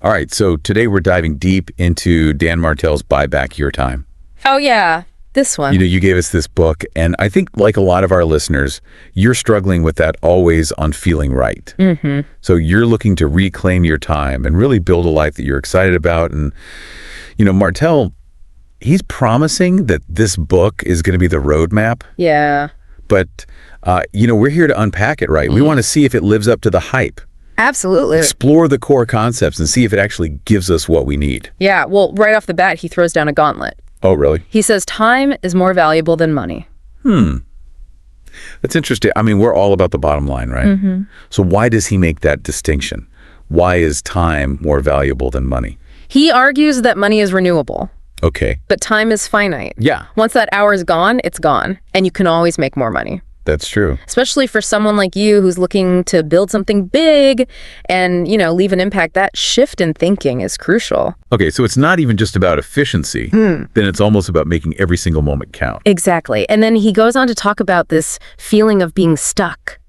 All right, so today we're diving deep into Dan Martell's Buy Back Your Time. Oh, yeah, this one. You gave us this book, and I think like a lot of our listeners, you're struggling with that always on feeling right. Mm-hmm. So you're looking to reclaim your time and really build a life that you're excited about. And, Martell, he's promising that this book is going to be the roadmap. Yeah. But, we're here to unpack it, right? We want to see if it lives up to the hype. Absolutely. Explore the core concepts and see if it actually gives us what we need. Yeah, well, right off the bat, he throws down a gauntlet. Oh, really? He says time is more valuable than money. That's interesting. I mean, we're all about the bottom line, right? Mm-hmm. So why does he make that distinction? Why is time more valuable than money? He argues that money is renewable, Okay. but time is finite. Yeah, Once that hour is gone, it's gone, and you can always make more money. that's true. Especially for someone like you who's looking to build something big and, leave an impact. That shift in thinking is crucial. Okay, so it's not even just about efficiency. Then it's almost about making every single moment count. Exactly. And then he goes on to talk about this feeling of being stuck,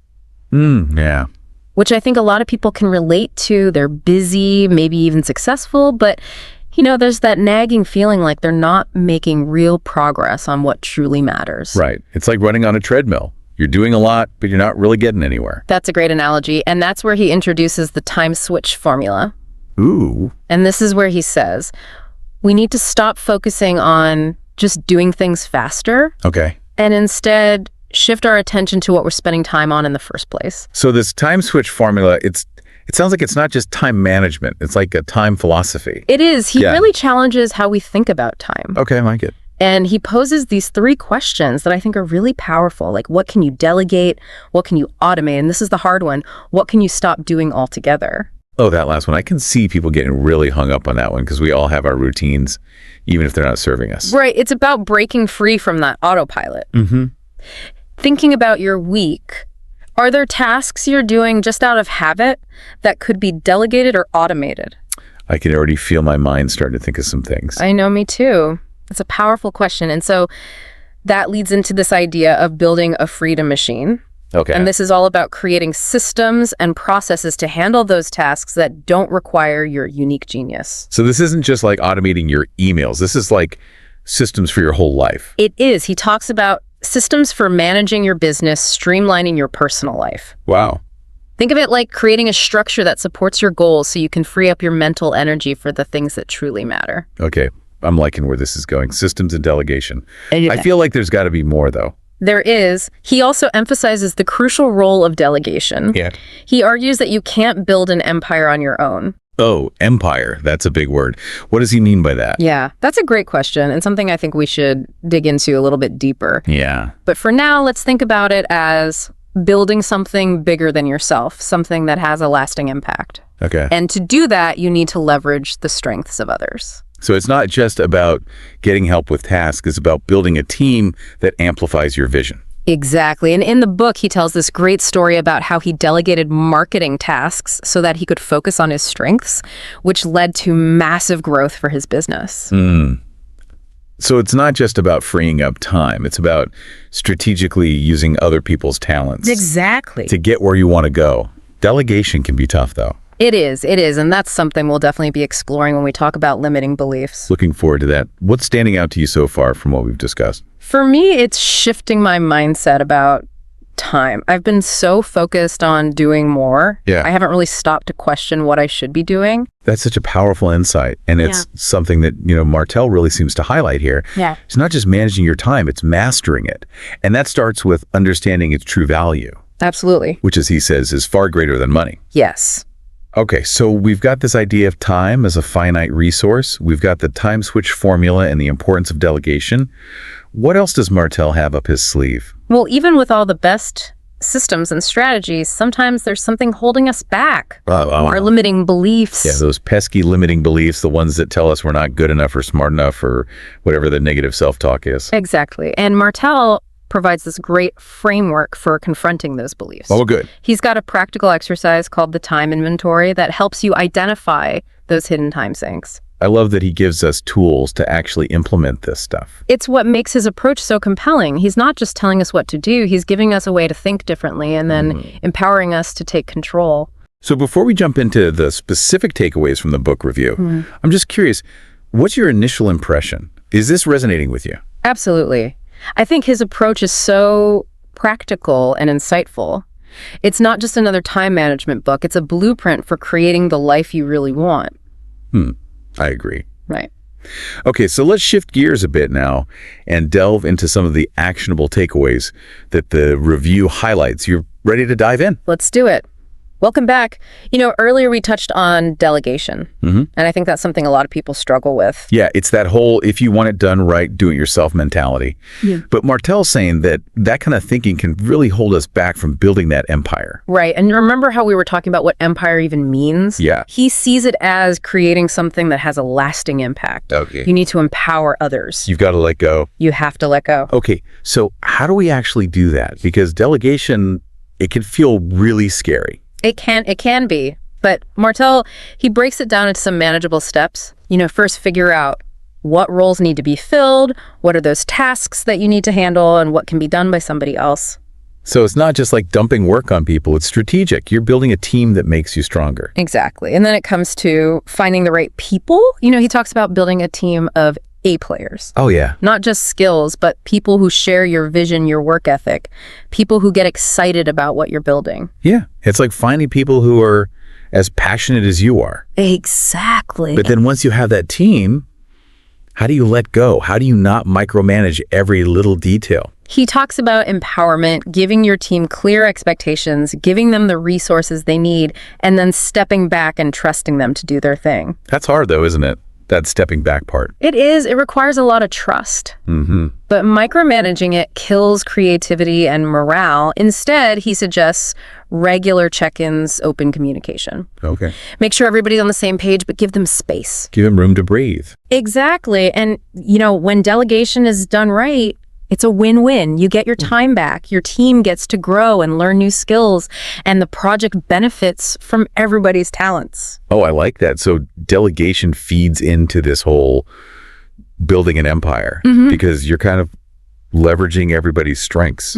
Yeah. which I think a lot of people can relate to. They're busy, maybe even successful, but there's that nagging feeling like they're not making real progress on what truly matters. Right. It's like running on a treadmill. You're doing a lot, but you're not really getting anywhere. That's a great analogy. And that's where he introduces the time switch formula. Ooh. And this is where he says, we need to stop focusing on just doing things faster Okay. and instead shift our attention to what we're spending time on in the first place. So this time switch formula, it sounds like it's not just time management. It's like a time philosophy. It is. He Yeah. really challenges how we think about time. Okay, I like it. And he poses these 3 questions that I think are really powerful. Like, what can you delegate? What can you automate? And this is the hard one. What can you stop doing altogether? Oh, that last one. I can see people getting really hung up on that one because we all have our routines, even if they're not serving us. Right. It's about breaking free from that autopilot. Mm-hmm. Thinking about your week, are there tasks you're doing just out of habit that could be delegated or automated? I can already feel my mind starting to think of some things. I know, me too. It's a powerful question. And so that leads into this idea of building a freedom machine. Okay. And this is all about creating systems and processes to handle those tasks that don't require your unique genius. So this isn't just like automating your emails. This is like systems for your whole life. It is. He talks about systems for managing your business, streamlining your personal life. Wow. Think of it like creating a structure that supports your goals so you can free up your mental energy for the things that truly matter. Okay. I'm liking where this is going. Systems and delegation. Yeah. I feel like there's got to be more, though. There is. He also emphasizes the crucial role of delegation. Yeah. He argues that you can't build an empire on your own. Oh, empire. That's a big word. What does he mean by that? Yeah, that's a great question and something I think we should dig into a little bit deeper. Yeah. But for now, let's think about it as building something bigger than yourself, something that has a lasting impact. Okay. And to do that, you need to leverage the strengths of others. So it's not just about getting help with tasks. It's about building a team that amplifies your vision. Exactly. And in the book, he tells this great story about how he delegated marketing tasks so that he could focus on his strengths, which led to massive growth for his business. So it's not just about freeing up time. It's about strategically using other people's talents Exactly. to get where you want to go. Delegation can be tough, though. It is. And that's something we'll definitely be exploring when we talk about limiting beliefs. Looking forward to that. What's standing out to you so far from what we've discussed? For me, it's shifting my mindset about time. I've been so focused on doing more. Yeah. I haven't really stopped to question what I should be doing. That's such a powerful insight. And it's something that, Martell really seems to highlight here. Yeah. It's not just managing your time, it's mastering it. And that starts with understanding its true value, Absolutely. which, as he says, is far greater than money. Yes. Okay, so we've got this idea of time as a finite resource. We've got the time switch formula and the importance of delegation. What else does Martell have up his sleeve? Well, even with all the best systems and strategies, sometimes there's something holding us back. Our limiting beliefs. Yeah, those pesky limiting beliefs, the ones that tell us we're not good enough or smart enough or whatever the negative self-talk is. Exactly. And Martell provides this great framework for confronting those beliefs. Oh, good. He's got a practical exercise called the time inventory that helps you identify those hidden time sinks. I love that he gives us tools to actually implement this stuff. It's what makes his approach so compelling. He's not just telling us what to do, he's giving us a way to think differently and then empowering us to take control. So before we jump into the specific takeaways from the book review, I'm just curious, what's your initial impression? Is this resonating with you? Absolutely. I think his approach is so practical and insightful. It's not just another time management book. It's a blueprint for creating the life you really want. I agree. Right. Okay, so let's shift gears a bit now and delve into some of the actionable takeaways that the review highlights. You're ready to dive in? Let's do it. Welcome back. Earlier we touched on delegation, and I think that's something a lot of people struggle with. Yeah, it's that whole if you want it done right, do it yourself mentality. Yeah. But Martell's saying that that kind of thinking can really hold us back from building that empire. Right, and remember how we were talking about what empire even means? Yeah. He sees it as creating something that has a lasting impact. Okay. You need to empower others. You've got to let go. You have to let go. Okay, so how do we actually do that? Because delegation, it can feel really scary. It can be. But Martell, he breaks it down into some manageable steps. First figure out what roles need to be filled, what are those tasks that you need to handle, and what can be done by somebody else. So it's not just like dumping work on people, it's strategic. You're building a team that makes you stronger. Exactly. And then it comes to finding the right people. He talks about building a team of A players. Oh, yeah. Not just skills, but people who share your vision, your work ethic, people who get excited about what you're building. Yeah. It's like finding people who are as passionate as you are. Exactly. But then once you have that team, how do you let go? How do you not micromanage every little detail? He talks about empowerment, giving your team clear expectations, giving them the resources they need, and then stepping back and trusting them to do their thing. That's hard, though, isn't it? That stepping back part. It is. It requires a lot of trust. But micromanaging it kills creativity and morale. Instead, he suggests regular check-ins, open communication. Okay. Make sure everybody's on the same page, but give them space. Give them room to breathe. Exactly. And, when delegation is done right, it's a win-win. You get your time back, your team gets to grow and learn new skills, and the project benefits from everybody's talents. Oh, I like that. So delegation feeds into this whole building an empire because you're kind of leveraging everybody's strengths.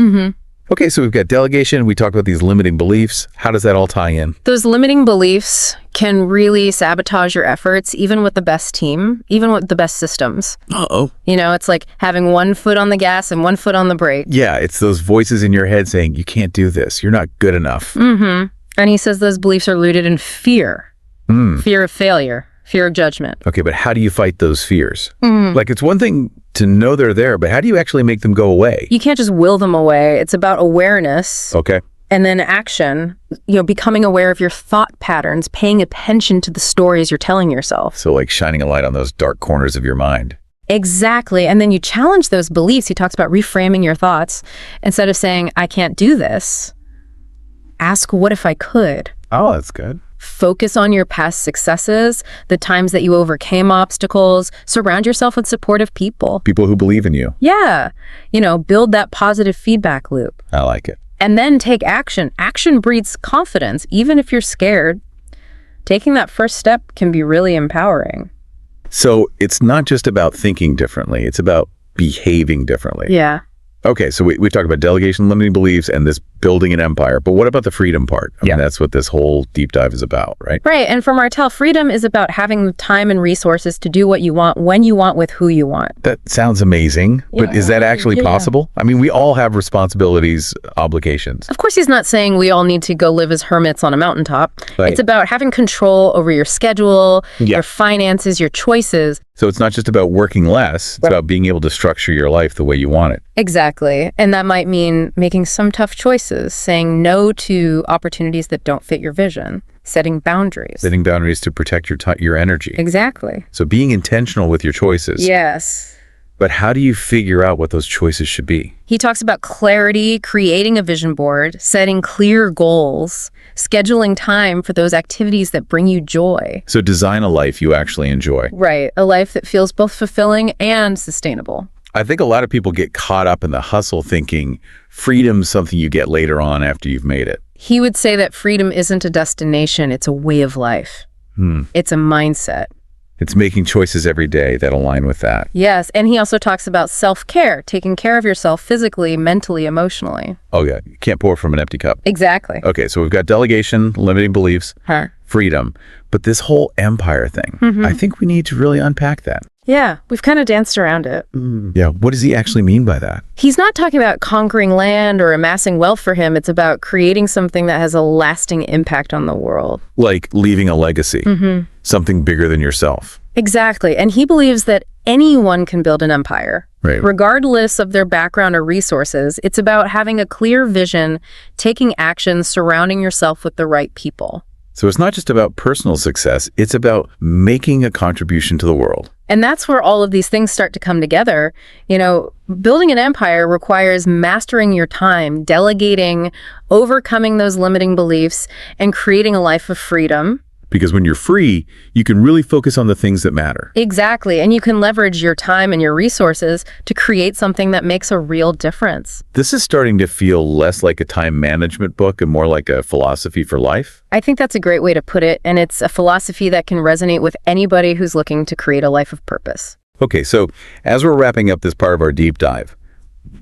Okay, so we've got delegation. We talked about these limiting beliefs. How does that all tie in? Those limiting beliefs can really sabotage your efforts, even with the best team, even with the best systems. Uh-oh. It's like having one foot on the gas and one foot on the brake. Yeah, it's those voices in your head saying, you can't do this. You're not good enough. And he says those beliefs are rooted in fear. Fear of failure, fear of judgment. Okay, but how do you fight those fears? Like, it's one thing to know they're there, but how do you actually make them go away? You can't just will them away. It's about awareness. Okay. And then action, becoming aware of your thought patterns, paying attention to the stories you're telling yourself. So like shining a light on those dark corners of your mind. Exactly. And then you challenge those beliefs. He talks about reframing your thoughts. Instead of saying, I can't do this, ask, what if I could? Oh, that's good. Focus on your past successes, the times that you overcame obstacles. Surround yourself with supportive people. People who believe in you. Yeah. Build that positive feedback loop. I like it. And then take action. Action breeds confidence, even if you're scared. Taking that first step can be really empowering. So it's not just about thinking differently. It's about behaving differently. Yeah. Okay, so we talked about delegation, limiting beliefs, and this building an empire. But what about the freedom part? I mean, that's what this whole deep dive is about, right? Right. And for Martell, freedom is about having the time and resources to do what you want, when you want, with who you want. That sounds amazing. But is that actually possible? I mean, we all have responsibilities, obligations. Of course, he's not saying we all need to go live as hermits on a mountaintop. Right. It's about having control over your schedule, your finances, your choices. So it's not just about working less. It's about being able to structure your life the way you want it. Exactly. And that might mean making some tough choices, saying no to opportunities that don't fit your vision, setting boundaries. Setting boundaries to protect your energy. Exactly. So being intentional with your choices. Yes. But how do you figure out what those choices should be? He talks about clarity, creating a vision board, setting clear goals, scheduling time for those activities that bring you joy. So design a life you actually enjoy. Right. A life that feels both fulfilling and sustainable. I think a lot of people get caught up in the hustle thinking freedom's something you get later on after you've made it. He would say that freedom isn't a destination, it's a way of life. It's a mindset. It's making choices every day that align with that. Yes, and he also talks about self-care, taking care of yourself physically, mentally, emotionally. Oh, yeah. You can't pour from an empty cup. Exactly. Okay, so we've got delegation, limiting beliefs, freedom. But this whole empire thing, I think we need to really unpack that. Yeah, we've kind of danced around it. Yeah, what does he actually mean by that? He's not talking about conquering land or amassing wealth for him. It's about creating something that has a lasting impact on the world. Like leaving a legacy, something bigger than yourself. Exactly. And he believes that anyone can build an empire. Right. Regardless of their background or resources. It's about having a clear vision, taking action, surrounding yourself with the right people. So it's not just about personal success, it's about making a contribution to the world. And that's where all of these things start to come together. You know, building an empire requires mastering your time, delegating, overcoming those limiting beliefs, and creating a life of freedom. Because when you're free, you can really focus on the things that matter. Exactly. And you can leverage your time and your resources to create something that makes a real difference. This is starting to feel less like a time management book and more like a philosophy for life. I think that's a great way to put it, and it's a philosophy that can resonate with anybody who's looking to create a life of purpose. Okay, so as we're wrapping up this part of our deep dive,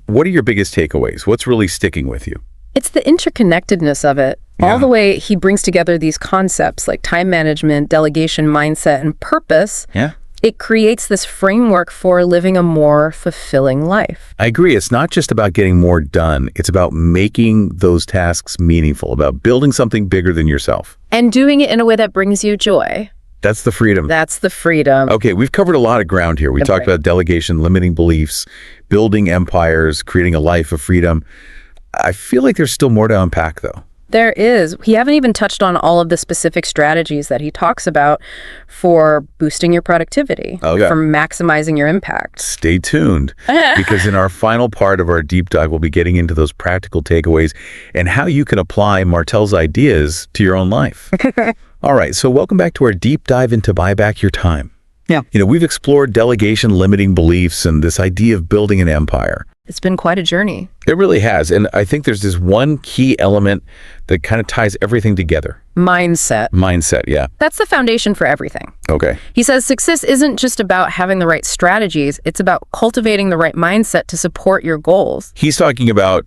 what are your biggest takeaways? What's really sticking with you? It's the interconnectedness of it. All the way he brings together these concepts like time management, delegation, mindset, and purpose. Yeah. It creates this framework for living a more fulfilling life. I agree. It's not just about getting more done. It's about making those tasks meaningful, about building something bigger than yourself. And doing it in a way that brings you joy. That's the freedom. That's the freedom. Okay, we've covered a lot of ground here. We talked about delegation, limiting beliefs, building empires, creating a life of freedom. I feel like there's still more to unpack, though. There is. We haven't even touched on all of the specific strategies that he talks about for boosting your productivity, for maximizing your impact. Stay tuned, because in our final part of our deep dive, we'll be getting into those practical takeaways and how you can apply Martell's ideas to your own life. All right, so welcome back to our deep dive into Buy Back Your Time. Yeah. You know, we've explored delegation, limiting beliefs, and this idea of building an empire. It's been quite a journey. It really has. And I think there's this one key element that kind of ties everything together. Mindset. Mindset, yeah. That's the foundation for everything. Okay. He says success isn't just about having the right strategies. It's about cultivating the right mindset to support your goals. He's talking about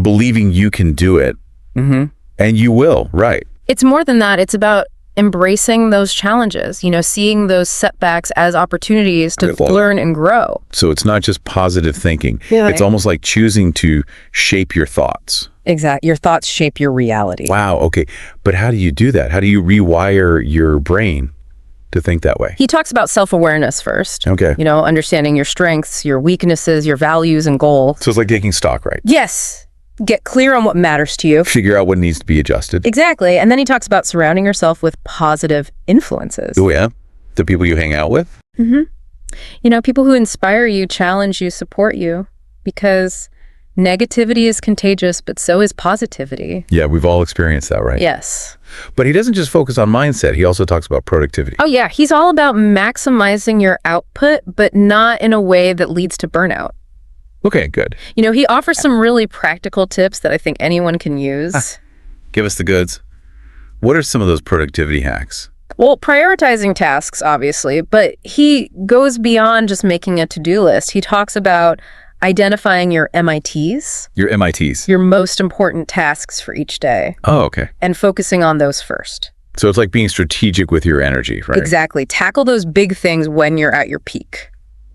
believing you can do it. And you will, right. It's more than that. It's about embracing those challenges, you know, seeing those setbacks as opportunities to learn and grow. So it's not just positive thinking. Yeah. It's almost like choosing to shape your thoughts. Exactly. Your thoughts shape your reality. Wow. Okay. But how do you do that? How do you rewire your brain to think that way? He talks about self-awareness first. Okay. You know, understanding your strengths, your weaknesses, your values and goals. So it's like taking stock, right? Yes. Get clear on what matters to you. Figure out what needs to be adjusted. Exactly. And then he talks about surrounding yourself with positive influences. Oh, yeah? The people you hang out with? You know, people who inspire you, challenge you, support you, because negativity is contagious, but so is positivity. Yeah, we've all experienced that, right? Yes. But he doesn't just focus on mindset. He also talks about productivity. Oh, yeah. He's all about maximizing your output, but not in a way that leads to burnout. Okay, good. You know, he offers some really practical tips that I think anyone can use. Give us the goods. What are some of those productivity hacks? Well, prioritizing tasks, obviously, but he goes beyond just making a to-do list. He talks about identifying your MITs. Your MITs. Your most important tasks for each day. Oh, okay. And focusing on those first. So it's like being strategic with your energy, right? Exactly. Tackle those big things when you're at your peak.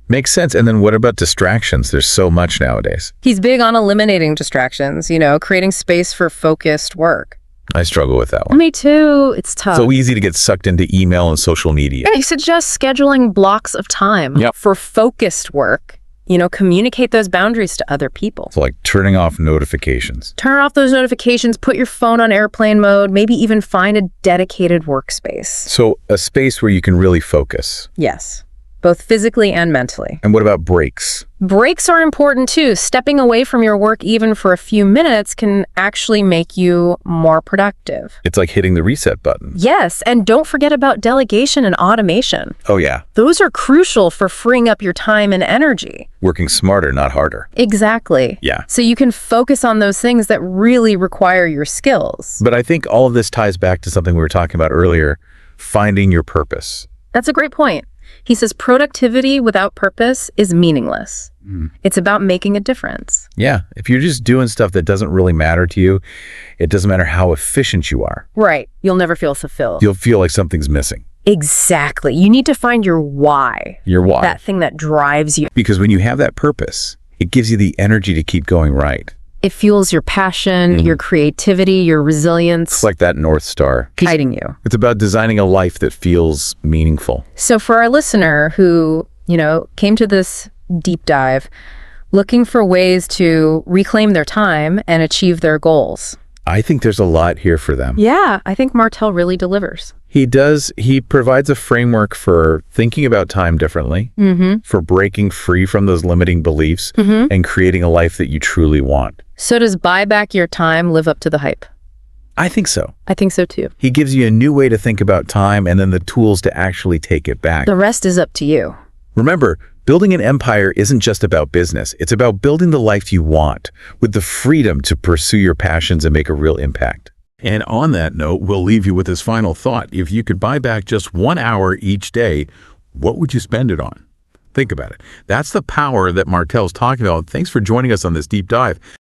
Makes sense. And then what about distractions? There's so much nowadays. He's big on eliminating distractions, you know, creating space for focused work. I struggle with that one. Me too. It's tough. So easy to get sucked into email and social media. He suggests scheduling blocks of time for focused work. You know, communicate those boundaries to other people. So like turning off notifications. Turn off those notifications, put your phone on airplane mode, maybe even find a dedicated workspace. So a space where you can really focus. Yes. Both physically and mentally. And what about breaks? Breaks are important too. Stepping away from your work even for a few minutes can actually make you more productive. It's like hitting the reset button. Yes, and don't forget about delegation and automation. Oh, yeah. Those are crucial for freeing up your time and energy. Working smarter, not harder. Exactly. Yeah. So you can focus on those things that really require your skills. But I think all of this ties back to something we were talking about earlier, finding your purpose. That's a great point. He says productivity without purpose is meaningless. It's about making a difference. Yeah. If you're just doing stuff that doesn't really matter to you, it doesn't matter how efficient you are. Right. You'll never feel fulfilled. You'll feel like something's missing. Exactly. You need to find your why. Your why. That thing that drives you. Because when you have that purpose, it gives you the energy to keep going right. It fuels your passion, your creativity, your resilience. It's like that North Star. Guiding you. It's about designing a life that feels meaningful. So for our listener who, came to this deep dive looking for ways to reclaim their time and achieve their goals. I think there's a lot here for them. Yeah, I think Martell really delivers. He does. He provides a framework for thinking about time differently, for breaking free from those limiting beliefs, and creating a life that you truly want. So does buy back your time live up to the hype? I think so. I think so too. He gives you a new way to think about time and then the tools to actually take it back. The rest is up to you. Remember, building an empire isn't just about business. It's about building the life you want with the freedom to pursue your passions and make a real impact. And on that note, we'll leave you with this final thought. If you could buy back just 1 hour each day, what would you spend it on? Think about it. That's the power that Martell's talking about. Thanks for joining us on this deep dive.